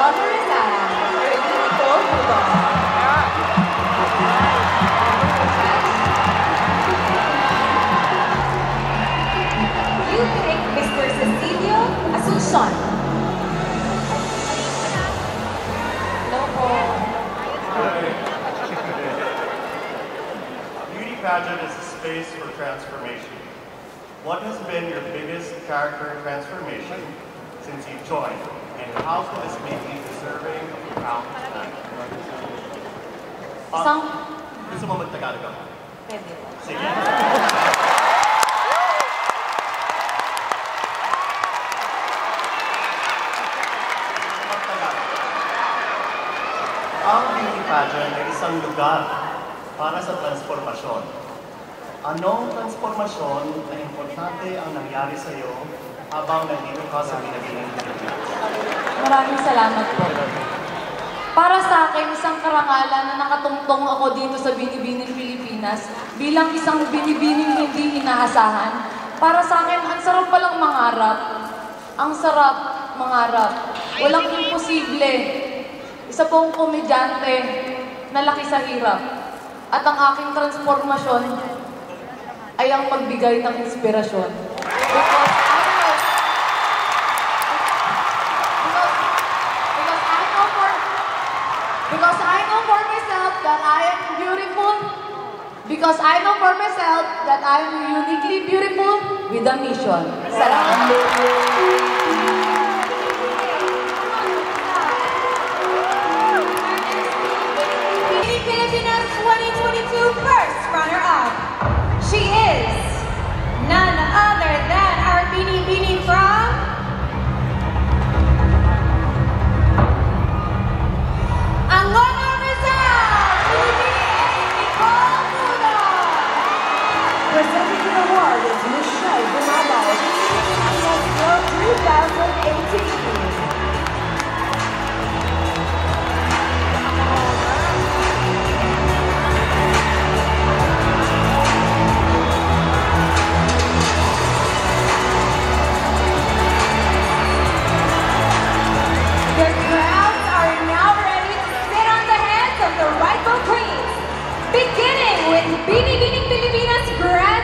Brother Rizal. Nicole Pudong. You pick Mr. Cecilio Asuncion. Hello po. A beauty pageant is a space for transformation. What has been your biggest character transformation since you joined, and how could this make you deserving of your crown tonight? Gusto mo mag-Tagalog ako? Pwede po. Sige. Mag-Tagalog. Ang beauty pageant ay isang lugar para sa transformasyon. Anong transformasyon na importante ang nangyari sa iyo habang nandito ka sa Binibining Pilipinas? Maraming salamat po. Para sa akin, isang karangalan na nakatungtong ako dito sa Binibining Pilipinas bilang isang binibining hindi inaasahan. Para sa akin, ang sarap palang mangarap. Ang sarap mangarap. Walang imposible. Isa pong komedyante na laki sa hirap. At ang aking transformasyon ay ang magbigay ng inspirasyon. Because I know for myself that I am beautiful. Because I know for myself that I am uniquely beautiful with a mission. Salamat. Pilipinas 2022 first runner-up. She is none other than our Bini from Angola, Rizal, Philippines, Nicole Pudong. Presenting the award is Michelle Bumabao, Pilipinas Girl 2018.